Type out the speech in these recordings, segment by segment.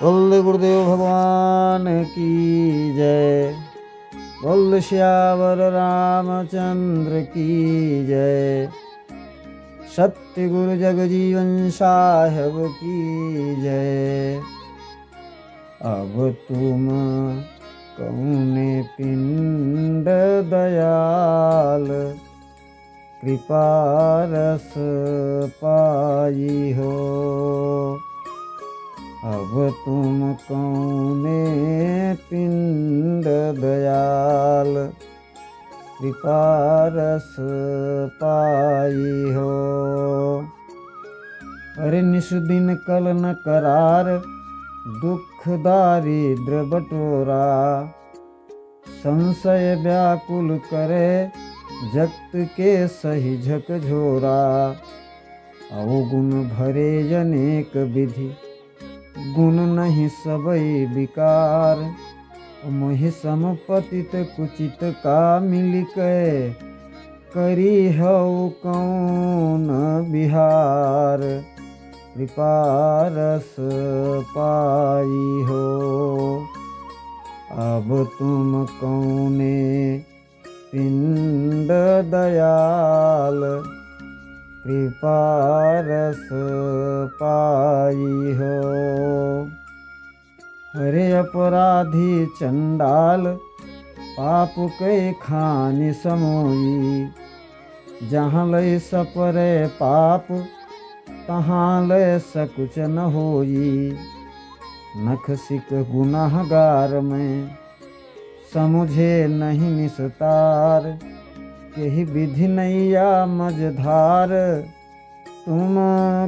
बोल गुरुदेव भगवान की जय। बोल श्यावर रामचंद्र की जय। सत्य गुरु जगजीवन साहब की जय। अब तुम कौने पिंड दयाल कृपा रस पाई हो। अब तुम कौने पिंड दयाल कृपा रस पाई हो। अरे निस दिन कल न करार दुख दारिद्र बटोरा। संशय व्याकुल करे जगत के सही झकझोरा। अवगुण भरे अनेक विधि गुण नहीं सबई विकार। मोहि समपतित कुचित का मिलिकै करी हऊ कौन बिहार। कृपा रस पाई हो। अब तुम कौने पिंड दयाल कृपा रस पाई हो। अरे अपराधी चंडाल पाप के खानि समोई। जहाँ लय सपरे पाप तहाँ लय सकुच न होई। नख सिक गुनाहगार में समुझे नहीं निस्तार। केहि विधि नैया मझधार तुम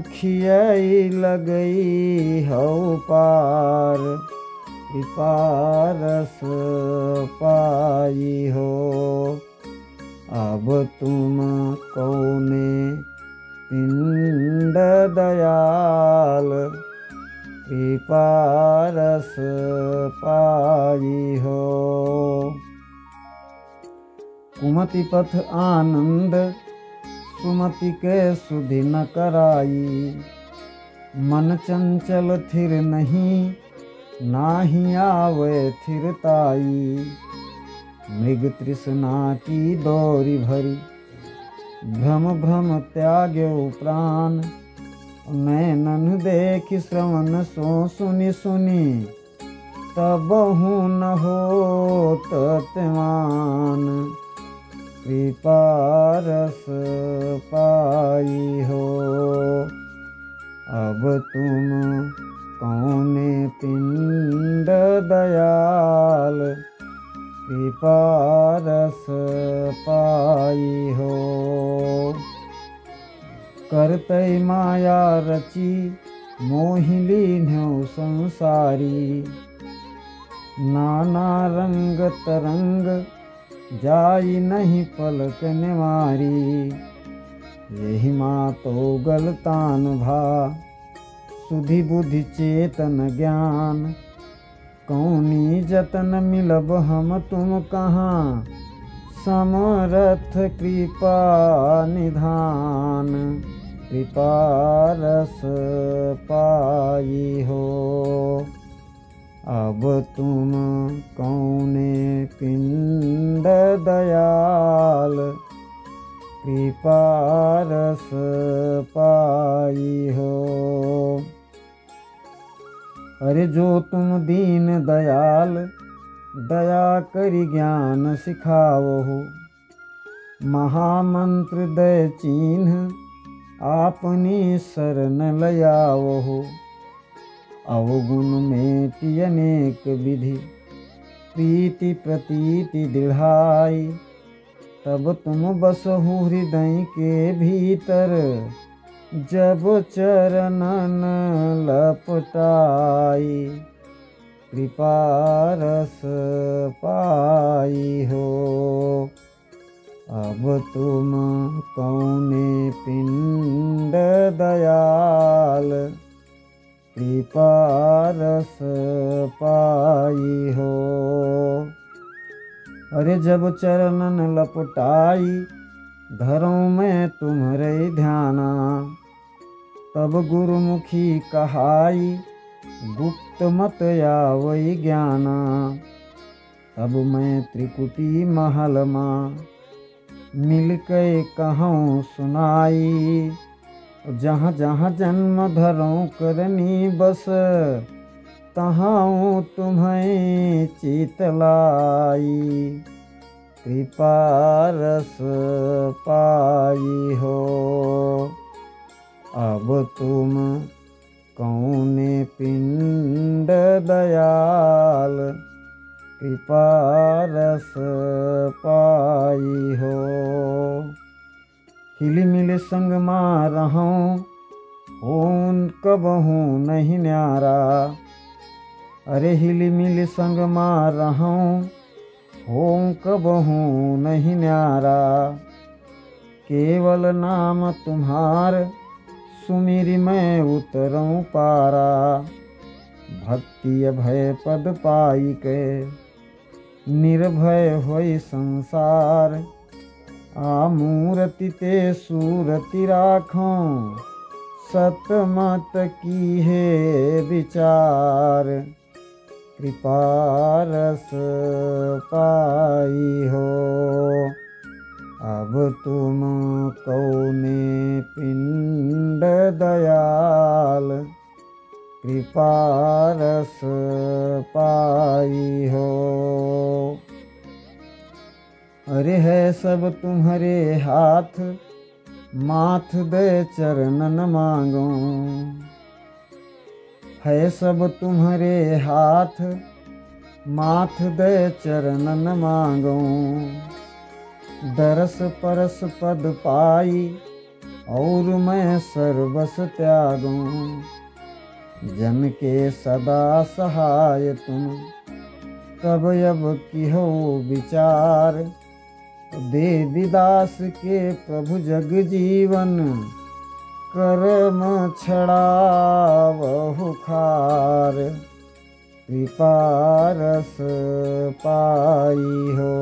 खियाई लगई हऊ पार। कृपा रस पाई हो। अब तुम कौने पिंड दयाल कृपा रस पाई हो। कुमति पथ आनंद सुमति के सुधि न कराई। मन चंचल थिर नहीं नाही आवे थिरताई। मृग तृष्णा की दौरी भरी भ्रम भ्रम त्याग्यो प्राण। नैनन देख श्रवण सो सुनि सुनि तबहु न होत त्यमान। कृपा रस पाई हो। अब तुम कौने पिंड दयाल कृपा रस पाई हो। करतै माया रची मोहि लीन्हौ संसारी। नाना रंग तरंग जाई नहीं पलक निवारी। यही मातो गलतान भा सुधि बुद्धि चेतन ज्ञान। कौनी जतन मिलब हम तुम कहाँ समरथ कृपा निधान। कृपा रस पाई हो। अब तुम कौने पिंड दयाल कृपा रस पाई हो। अरे जो तुम दीन दयाल दया करि ज्ञान सिखावो। महामंत्र दय चिन्ह आपनी शरण लयावो। अवगुण मेटि अनेक विधि प्रीति प्रतीति दृढ़ाई। तब तुम बसहु हृदय के भीतर जब चरणन लपटाई। कृपा रस पाई हो। अब तुम कौने पिंड दयाल कृपा रस पाई हो। अरे जब चरणन लपटाई धरों में तुम्हारे ध्याना। तब गुरुमुखी कहाई गुप्त मत आवई ज्ञाना। तब मैं त्रिकुटी महल माँ मिल के कहूँ सुनाई। जहाँ जहाँ जन्म धरों करनी बस, तहाँ तुम्हें चितलाई। कृपा रस पाई हो अब तुम कौने पिंड दयाल। कृपा रस पाई हो हिल मिल संग माँ रहूं, हों कबहूँ नहीं न्यारा। अरे हिल मिल संग माँ रहूं, हों कबहूँ नहीं न्यारा। केवल नाम तुम्हार सुमिरि मैं उतरूं पारा। भक्ति अभय पद पाई के निर्भय होई संसार। आमूरति ते सूरति राखों, सतमत की है विचार। कृपा रस पाई हो अब तुम कौने पिंड दयाल। कृपा रस पाई हो अरे है सब तुम्हारे हाथ, माथ दे चरणन मांगो। है सब तुम्हारे हाथ, माथ दे चरणन मांगो। दरस परस पद पाई और मैं सर्वस त्यागूं। जन के सदा सहाय तुम, तब अब की हो विचार। देवीदास के प्रभु जग जीवन, कर्म छड़ावहु खार। कृपा रस पाई हो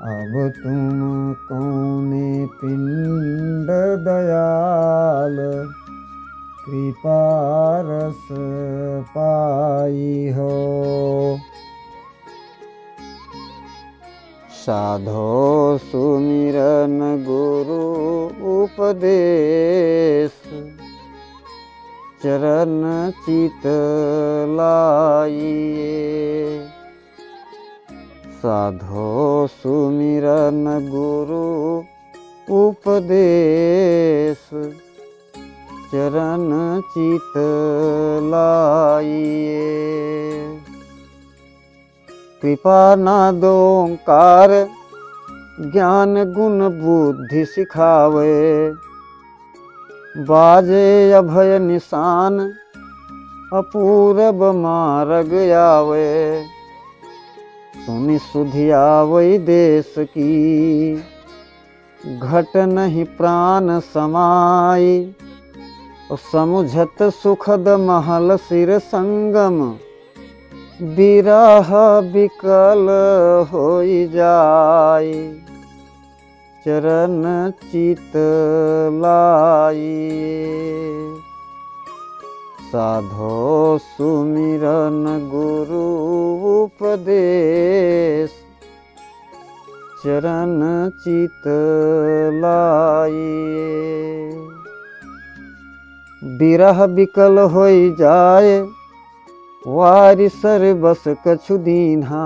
अब तुम कौने पिंड दयाल। कृपा रस पाई हो साधो सुमिरन गुरु उपदेश। चरण चित लाइए साधो सुमिरन गुरु उपदेश। चरण चित लाइए कृपा नादो ओंकार। ज्ञान गुण बुद्धि सिखावे। बाजे अभय निशान अपूरब मार्ग आवे। सुनि सुधियावै देश की घट नहीं प्राण समाई। समुझत सुखद महल सिर संगम। बिरह बिकल होई जाई। चरण चित लाइए साधो सुमिरन गुरु उपदेश। चरण चित लाइए बिरह बिकल होई जाए। वारि सर बस कछु दीन्हा।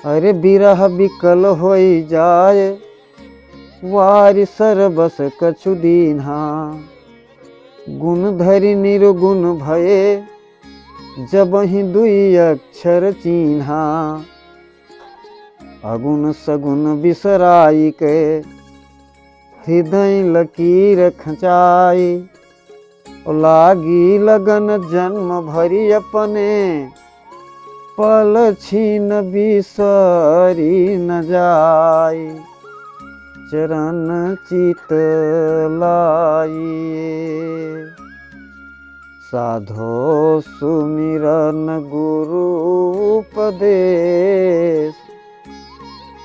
अरे बिरह बिकल होई जाए। वारि सर बस कछु दीन्हा। गुण धरि निर्गुण भये। जबहि दुई अक्षर चिन्हा। अगुण सगुण बिसराई के हृदय लकीर खचाई। लागी लगन जन्म भरी अपने पल छीन बिसरी न जाई। चरण चित लाइए साधो सुमिरन गुरु उपदेश।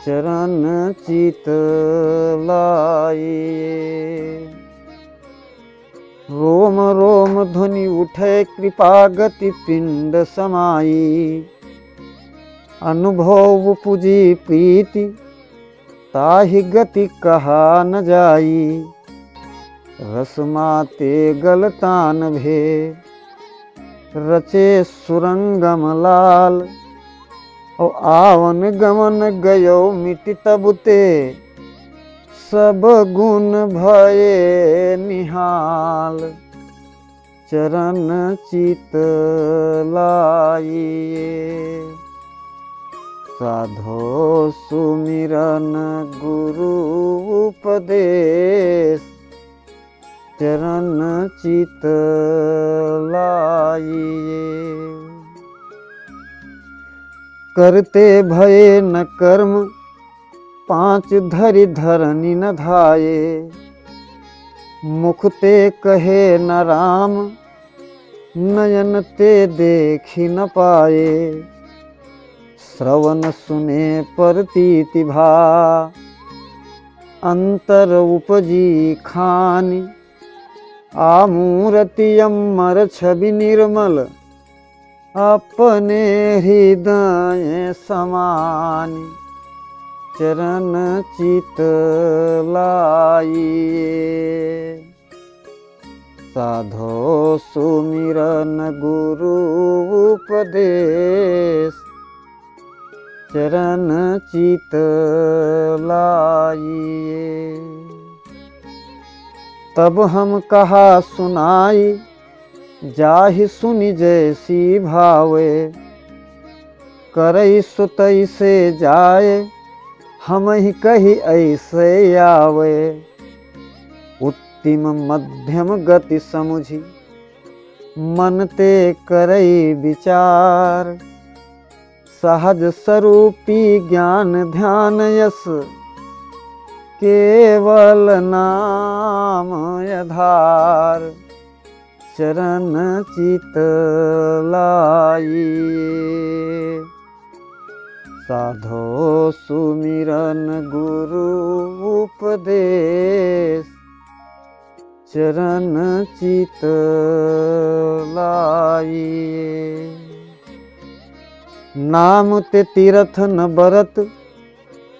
चरण चित लाइए रोम रोम नाम ध्वनि उठे कृपा गति पिंड समाई। अनुभव पुजी प्रीति ताहि गति कहा न जाई। रसमाते गलतान भे रचे सुरंगम लाल। ओ आवन गमन गयो मिटि तबुते सब गुण भये निहाल। चरण चित लाइए साधो सुमिरन गुरु उपदेश। चरण चित लाइए करते भये न कर्म पांच धरि धरनी न धाये। मुख ते कहे न राम नयन ते देखी न पाए। श्रवण सुने प्रतीति भा अंतर उपजी खानि। आमूरति अमर छवि निर्मल अपने हृदय समानि। चरण चित लाइए साधो सुमिरन गुरु उपदेश। चरण चित लाइए तब हम कहा सुनाई। जाहि सुनि जैसी भावे करई सो तैसे जाए। हम ही कही ऐसे आवे। उत्तम मध्यम गति समुझी मन ते करई विचार। सहज स्वरूपी ज्ञान ध्यान यस केवल नाम आधार। चरण चित लाइए साधो सुमिरन गुरु उपदेश। चरण चित लाइए नाम ते तीर्थ न बरत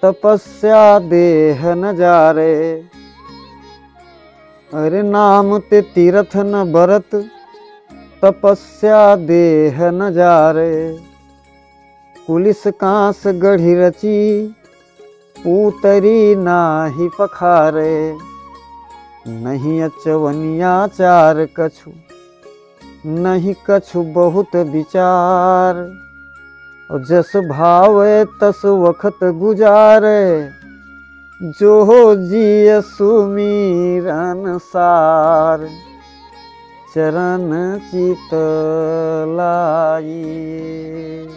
तपस्या देह न जारे। अरे नाम ते तीर्थ न बरत तपस्या देह न जारे। कुलिस कांस गढ़ी रची पूतरी नाही पखारे। नहीं अचवनिया चार कछु नहीं कछु बहुत विचार। और जस भावे तस वक्त गुजारे। जो जिय सुमिरन सार। चरण चित लाइए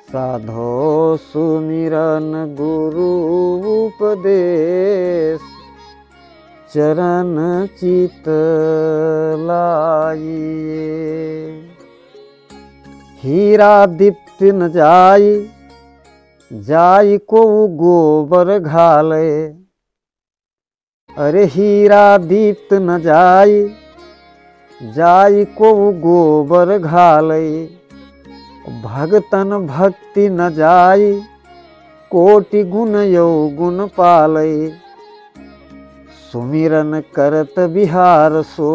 साधो सुमिरन गुरु उपदेश। चरण चित लाइए हीरा दीप्ति न जाई। जाई को गोबर घाले। अरे हीरा दीप्त न जाई। जाई को गोबर घाले। भगतन भक्ति न जाई। कोटि गुण यो गुण पाले। सुमिरन करत बिहार सो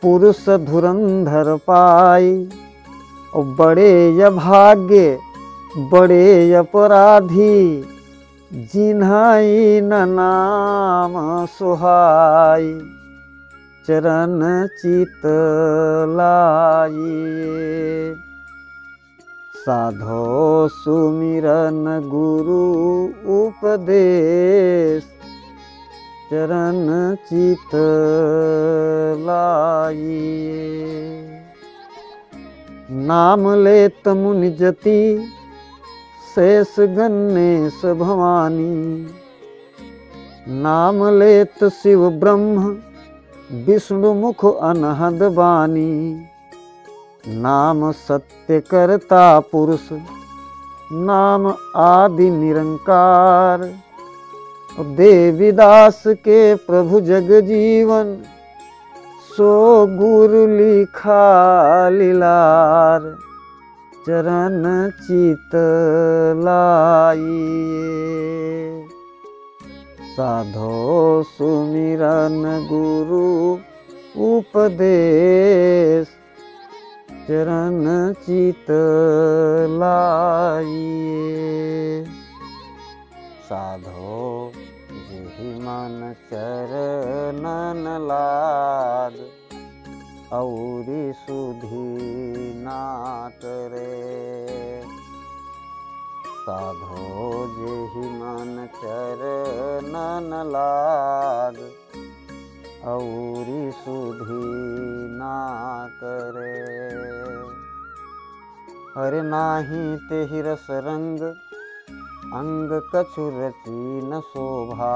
पुरुष धुरंधर पाई। बड़े य भाग्य बड़े अपराधी जिन्हाई न नाम सुहाई। चरण चित लाइए साधो सुमिरन गुरु उपदेश। चरण चित लाइए नाम लेत मुनि जति शेष गणेश भवानी। नाम लेत शिव ब्रह्म विष्णु मुख अनहद बानी। नाम सत्य करता पुरुष नाम आदि निरंकार। देवीदास के प्रभु जग जीवन सो गुरु लिखा लीलार चरण चित लाइए। साधो सुमिरन गुरु उपदेश चरण चित लाइए। साधो जेहि मन चरणन लाग औरी सुधि ना करे। साधो जेहि मन चरणन लाग औरी सुधि ना करे। हरे नाही तेहि रस रंग अंग कछु रची न शोभा।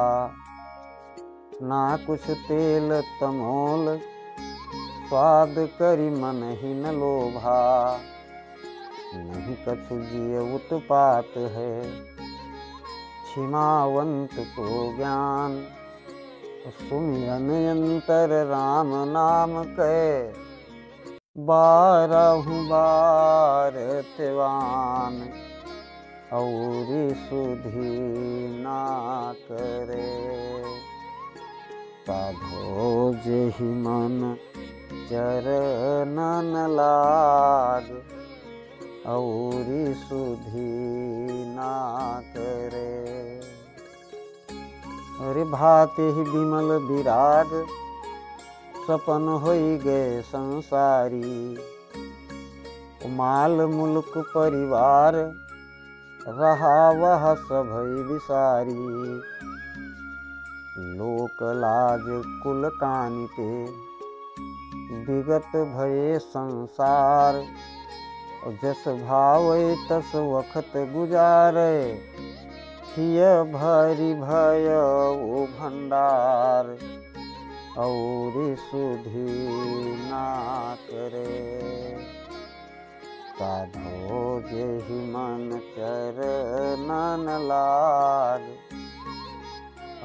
ना कुछ तेल तमोल स्वाद करि मन ही न लोभा। नहीं कछु जिय उत्पात है क्षिमावंत को ज्ञान। सुमिरन अंतर राम नाम कै बारहु बार तिवान औरी सुधि ना करे। साधो जेहि मन चरणन लाग औरी सुधि ना करे। अरे भाते ही बिमल विराग सपन होई गए संसारी। माल मुल्क परिवार रहा वह सभई विसारी। लोक लाज कुल कानिते विगत भये संसार। जस भावै तस वखत गुजारे हिय भरी भय ओ भंडार औरी सुधि ना करे। साधो जेहि मन चरणन लाग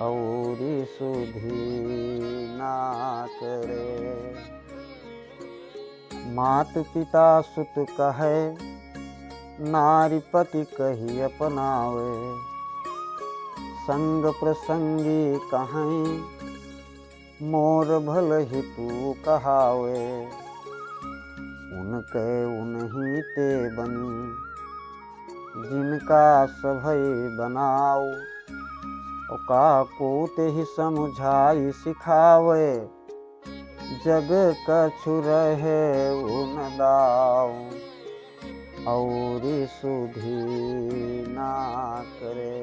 औरी सुधि ना करे। मात पिता सुत कहे नारी पति कही अपनावे। संग प्रसंगी कहीं मोर भल हितु कहावे। उनके उन्हीं ते बनी जिनका सभई बनाओ। काको ते ही समझाई सिखावे जग कछु रहे उन दाऊ औरी सुधि ना करे।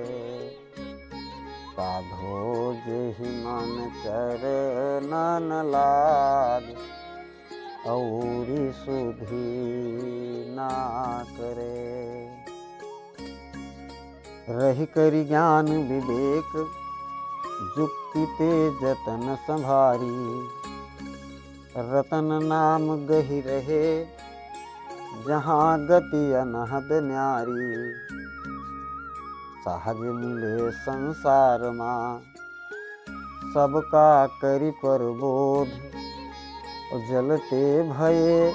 साधो जेहि मन चरणन लाग औरी सुधि ना करे। रहि करि ज्ञान विवेक जुक्ति ते जतन संभारी। रतन नाम गहि रहे जहाँ गति अनहद न्यारी। सहज मिले संसार माँ सबका करि प्रबोध। जलते भये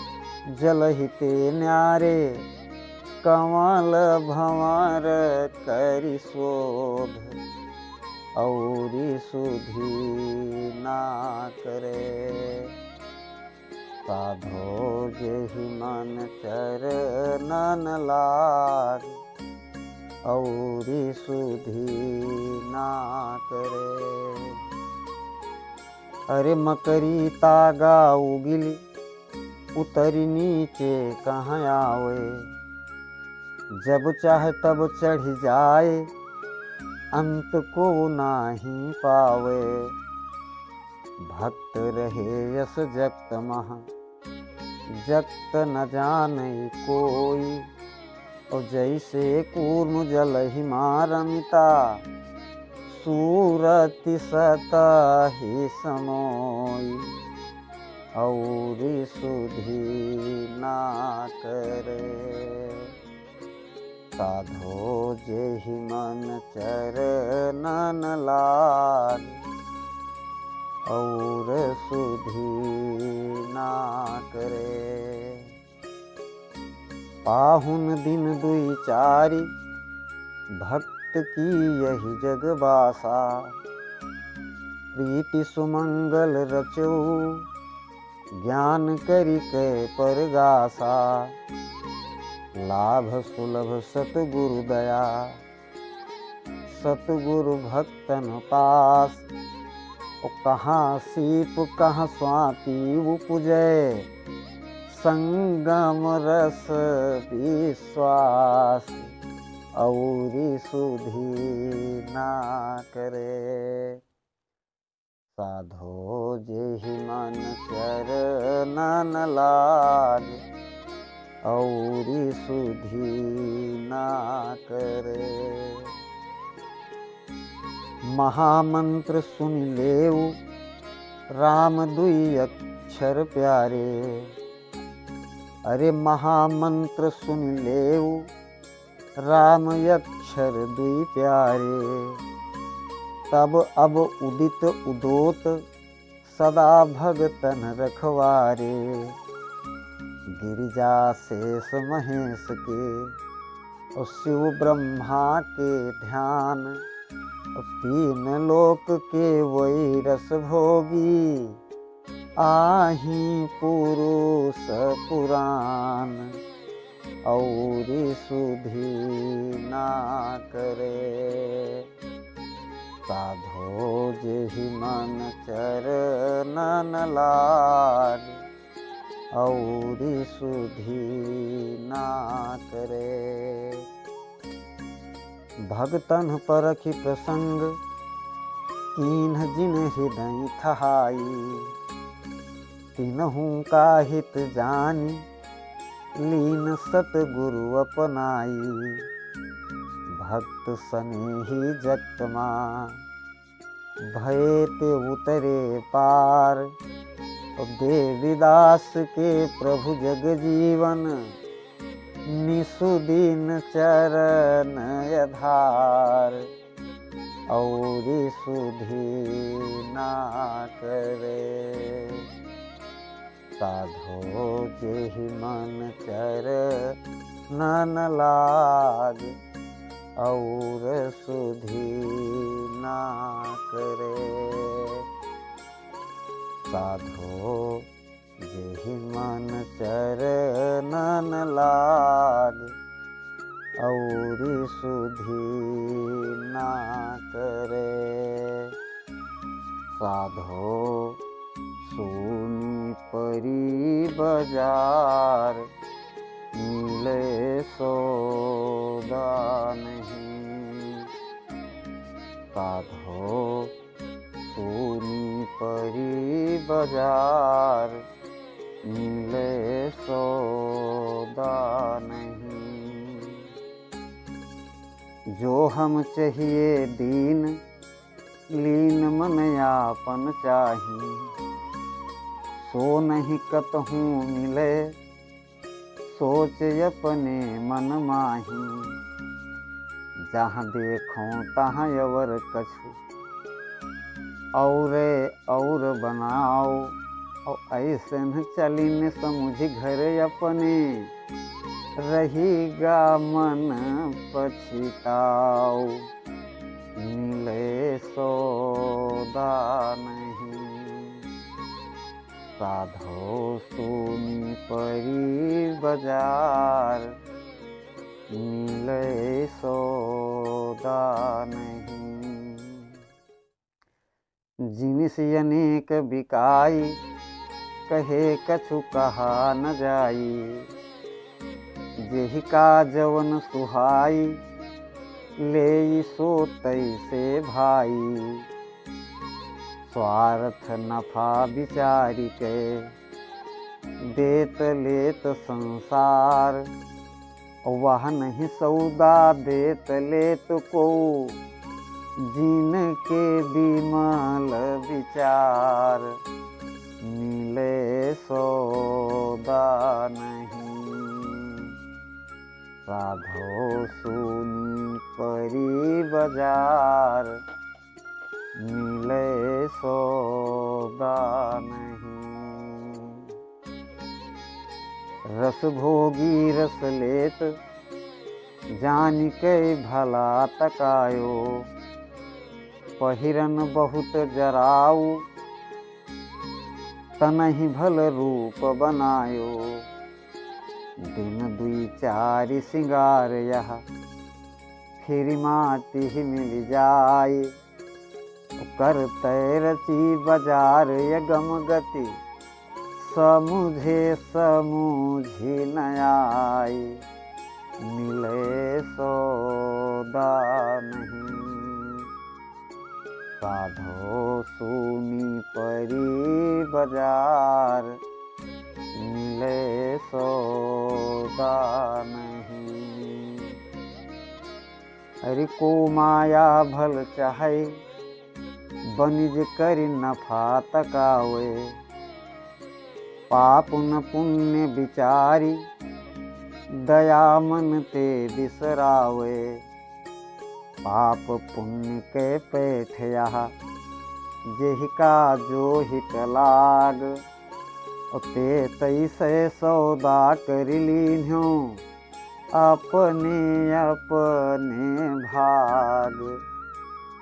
जलहिते न्यारे कमल भंवर करि शोध औरी सुधि ना करे। साधो जेहि मन चरणन लाग औरी सुधि ना करे। अरे मकरी तागा उगिली उतरी नीचे कहाँ आवे। जब चाहे तब चढ़ जाए अंत को नाही पावे। भक्त रहे यस जगत महा जगत न जाने कोई। और जैसे कूर्म जल ही मारमिता सूरति सतहि समोई औरी सुधि ना करे। साधो जेहि मन चरणन लाग और सुधि ना करे। पाहुन दिन दुई चारि भक्त की यही जग बासा। प्रीति सुमंगल रचो ज्ञान करि कै परगासा। लाभ सुलभ सतगुरु दया सतगुरु भक्तन पास। ओ कहाँ सीप कहाँ स्वाति उपजय संगम रस विश्वास। औरी सुधी ना करे। साधो जेहि मन चरणन लाग। औरी सुधी ना करे। महामंत्र सुन लेऊ राम दुई अक्षर प्यारे। अरे महामंत्र सुन लेऊ राम अक्षर दुई प्यारे। तब अब उदित उदोत सदा भगतन रखवारे। गिरिजा शेष महेश के और शिव ब्रह्मा के ध्यान। तीन लोक के वही रस भोगी आही पुरुष पुराण। औरी सुधी ना करे। साधो जेहि मन चरणन लाग। औरी सुधी ना करे। भगतन परखि प्रसंग कीन्ह जिन हृदय थहाई। तिन्हु का हित जानी लीन सतगुरु अपनाई। भक्त स्नेही जगतमा भये ते उतरे पार। देवीदास के प्रभु जग जीवन निसुदीन चरण आधार। औरी सुधी ना करे। साधो जेहि मन चरणन लाग। और सुधी ना करे। साधो जेहि मन चरणन लाग। औरी सुधी ना करे। साधो सोनी परी बाजार मिले सौदा नहीं। साधो सोनी परी बाजार मिले सौदा नहीं। जो हम चाहिए दीन लीन मन यापन चाही। सो नहीं कतहु मिले सोच अपने मन माही। जहाँ देखो तहाँ अवर कछु और बनाओ। और ऐसे न चलिन समुझ घर अपने रहीगा मन पछिताओ। मिले सौदा नहीं। साधो सोनी परी बाजार मिले सौदा नहीं। जिनिस अनेक बिकाई कहे कछु कहा न जाई। जेहि का जवन सुहाई ले सो तैसे भाई। स्वार्थ नफा विचारी के देत लेत संसार। वह नहीं सौदा देत लेत को जिनके बिमल विचार। मिले सौदा नहीं। साधो सोनी परी बाजार मिले सौदा नहीं। रस भोगी रस लेत, जान के भला तकायो। पहिरन बहुत जराऊ, तनहि भल रूप बनायो। दिन दुई चारि सिंगार यह, फिर माटी ही मिल जाए। करते रची बाजार ये गम गति, समुझे समुझी न आई। मिले सौदा नहीं, साधो सुनी परी बाजार। मिले सौदा नहीं। अरे को माया भल चाहे, बनिज करि नफा तकावे। पाप न पुण्य विचारी, दया मन ते बिसरावे। पाप पुण्य के पेठ यहा, जेहि का जो हित लाग। ते तैसे सौदा कर लीन्हो, अपने अपने भाग।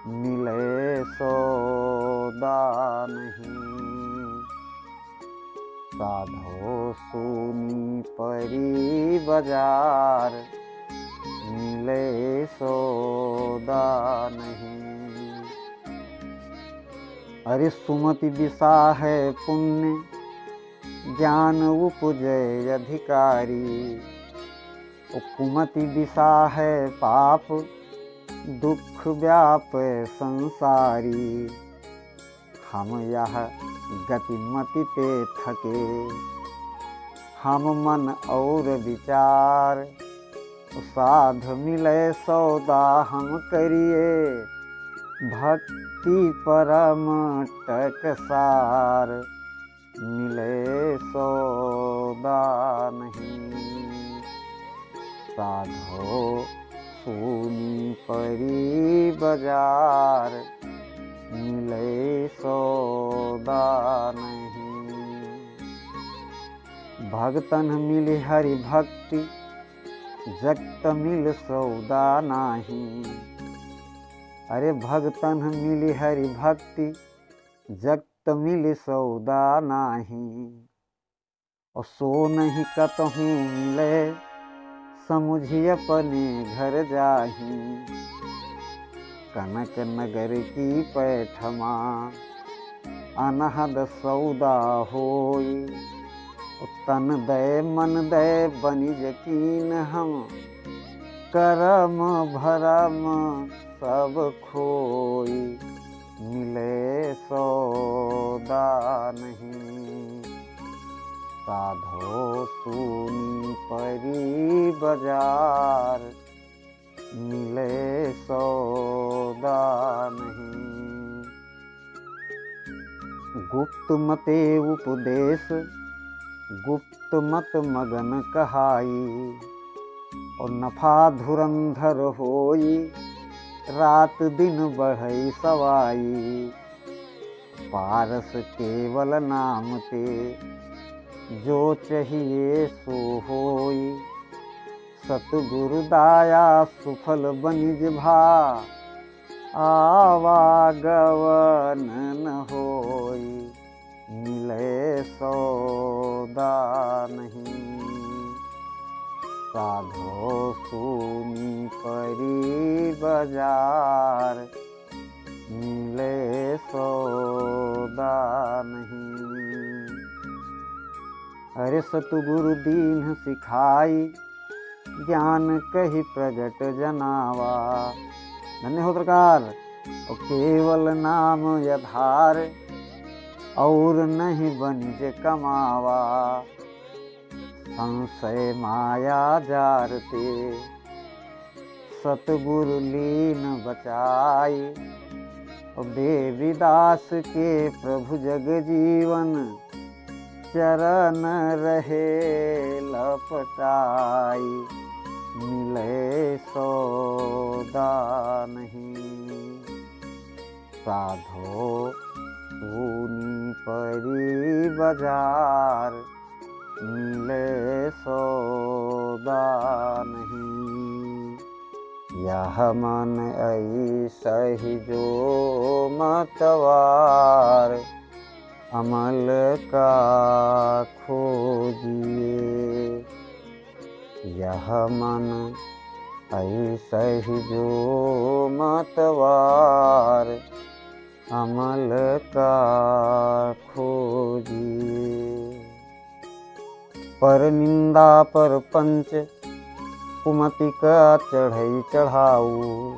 मिले सौदा नहीं, साधो सुनी परी बाजार। मिले सौदा नहीं। अरे सुमति दिशा है पुण्य, ज्ञान उपजे अधिकारी। कुमति दिशा है पाप, दुख व्याप संसारी। हम यह गतिमति ते थके, हम मन और विचार। साध मिले सौदा हम करिए, भक्ति परम टकसार। मिले सौदा नहीं, साधो सुनी परी बाजार। मिले सौदा नहीं। भगतन मिले हरि भक्ति, जगत मिल सौदा नाही। अरे भगतन मिली हरि भक्ति, जगत मिल सौदा नाही। और सो नहीं कतहूँ मिले, समुझी अपने घर जाही। कनक नगर की पैठमा, अनहद सौदा होई। तन दय मन दय बनिज कीन हम, करम भरम सब खोई। मिले सौदा नहीं, साधो सुनी परी बाजार। मिले सौदा नहीं। गुप्त मते उपदेश, गुप्त मत मगन कहाई। और नफा धुरंधर होई, रात दिन बढ़ई सवाई। पारस केवल नाम ते, जो चाहिए सो होई। सतगुरु दाया सुफल बनिज भा, आवागवन न होई। मिले सौदा नहीं, साधो सुनी परी बाजार। मिले सौदा नहीं। अरे सतगुरु दीन सिखाई, ज्ञान कही प्रगट जनावा। धन्य हो प्रकार। और केवल नाम यधार, और नहीं बनिज कमावा। संशय माया जारते, सतगुरु लीन बचाई। और देवीदास के प्रभु जग जीवन, चरण रहे लपटाई। मिले सौदा नहीं, साधो सुनी परी बाजार। मिले सौदा नहीं। यह मन ऐसा ही जो मतवार, अमल का खोजिए। यह मन ऐसा ही जो मतवार, अमल का खोजिए। पर निंदा पर पंच कुमति का चढ़ई चढ़ाऊ,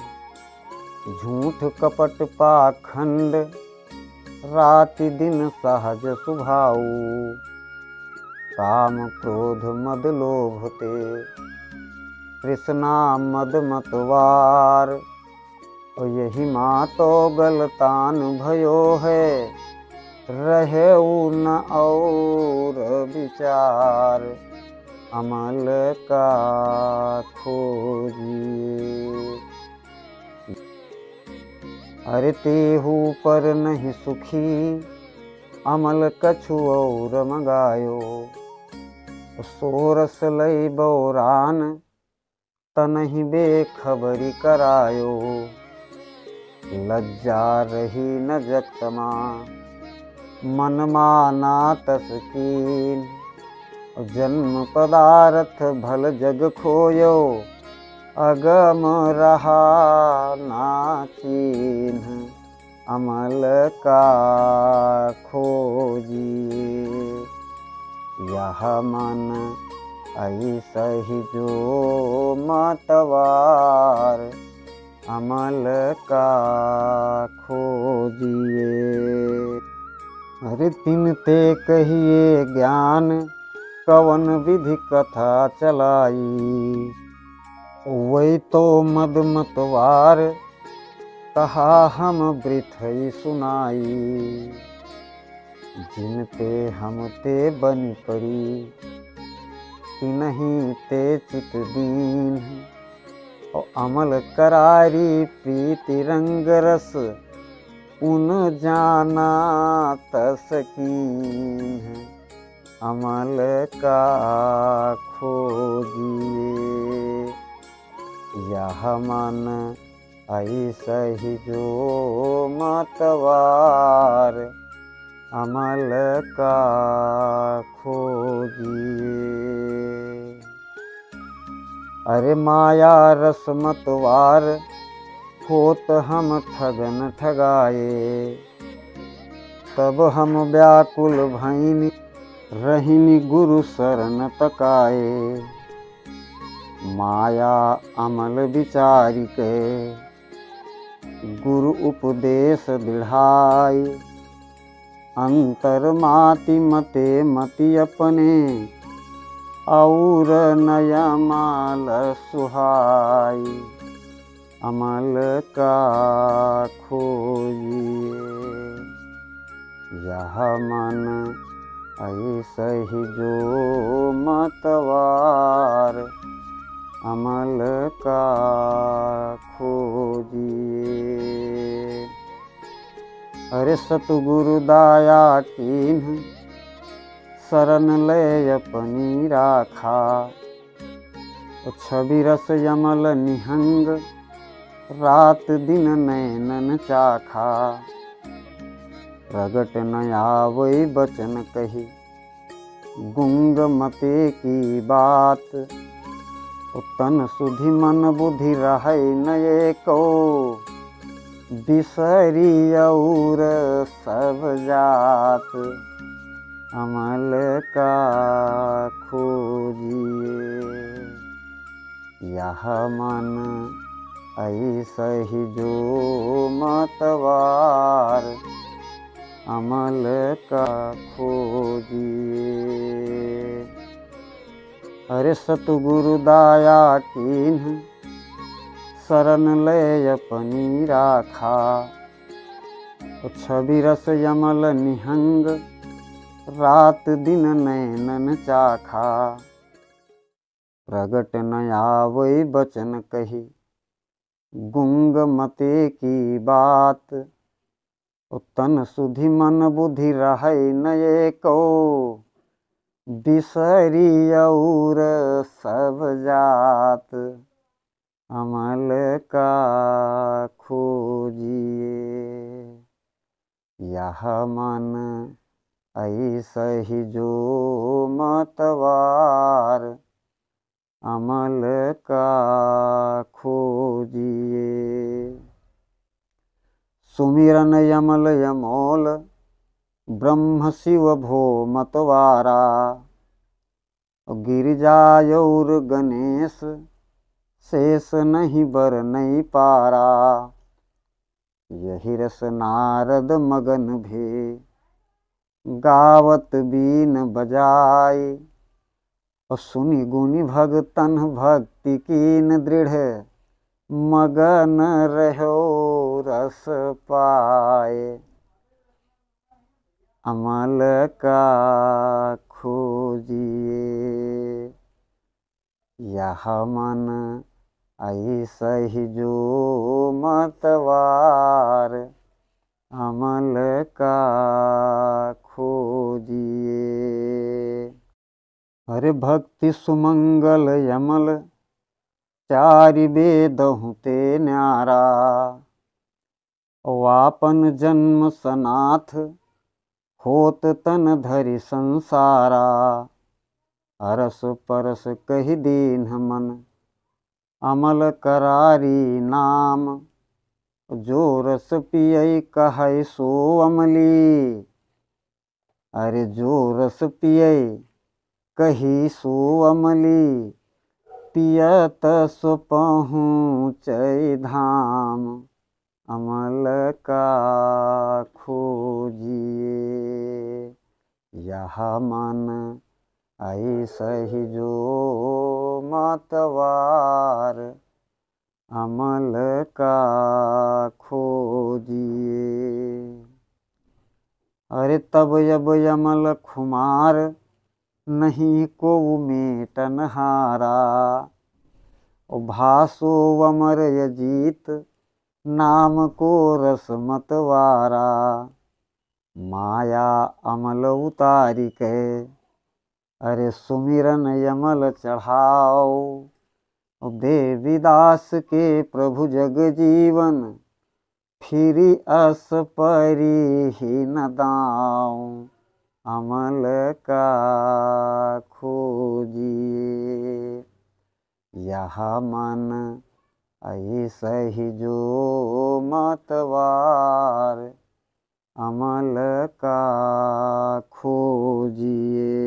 झूठ कपट पाखंड राति दिन सहज सुभाऊ। काम क्रोध मद लोभ ते तृष्णा मद मतवार, यही मातो गलतान भयो है, रहे न और विचार, अमल का खोजिए। अरे तेहू पर नहीं सुखी, अमल कछु और मंगायो। सोरस लई बौरान, तनहि बेखबरी करायो। लज्जा रही न जगतमा, मन माना तस कीन। जन्म पदार्थ भल जग खोयो, अगम रहा ना चीन्ह, अमल का खोजिए। यह मन ऐसा ही जो मतवार, अमल का खोजिए। अरे तिन ते कहिए ज्ञान, कवन विधि कथा चलाई। वही तो मद मतवार, कहा हम वृथई सुनाई। जिन ते हम ते बनी परी, तिनहि ते चित दीन। और अमल करारी प्रीति रंग रस, उन जाना तस कीन्ह, अमल का खोजिए। यह मन ऐसा ही जो मतवार, अमल का खोजिए। अरे माया रस मतवार, होत हम ठगन ठगाए। तब हम व्याकुल भईनि, रहिनि गुरु शरण तकाए। माया अमल विचारि के, गुरु उपदेश दृढ़ाई। अंतर माति मते मति अपने, और नया माल सुहाई, अमल का खोजिए। यह मन ऐसा ही जो मतवार, अमल का खोजिए। अरे सतगुरु दाया कीन्ह, शरण ले अपनी राखा। छवि रस यमल निहंग, रात दिन नैनन चाखा। प्रगट न आवै बचन कही, गुंग मते की बात। तन सुधि मन बुद्धि रहै न एको, बिसरी और सब जात, अमल का खोजिए। यह मन ऐसा ही जो मतवार, अमल का खोजिए। अरे सतगुरु दाया कीन्ह, शरण ले अपनी राखा। छवि रस यमल निहंग, रात दिन नैनन चाखा। प्रगट न आवै बचन कही, गुंग मते की बात। तन सुधि मन बुद्धि रहै न एको, बिसरी और सब जात अमल का खोजिए। यह मन ऐसा ही जो मतवार अमल का खोजिए। सुमिरन यमल यमोल ब्रह्म शिव भो मतवारा। गिरिजा और गणेश शेष नहीं बर नहीं पारा। यही रस नारद मगन भे गावत बीन बजाए। और सुनि गुनि भगतन भक्ति कीन दृढ़ मगन रहो रस पाए। अमल का खोजिए। यह मन ऐसा ही जो मतवार अमल का खोजिए। अरे भक्ति सुमंगल यमल चारि बेदहु ते न्यारा। वापन जन्म सनाथ होत तन धरि संसारा। अरस परस कहि दीन मन अमल करारी नाम। जो रस पिय कहै सो अमली। अरे जो रस पिय कही सो अमली। पियत सो पहुँचै धाम अमल का खोजिए। यह मन ऐसा ही जो मतवार अमल का खोजिए। अरे तब जब यमल खुमार नहीं को मेटन हारा। भासो अमर यजीत नाम को रस मतवारा। माया अमल उतारी के अरे सुमिरन यमल चढ़ाओ। देवीदास के प्रभु जग जीवन फिरी अस परी ही न दाऊं अमल का खोजिए। यह मन ऐसा ही जो मतवार अमल का खोजिए।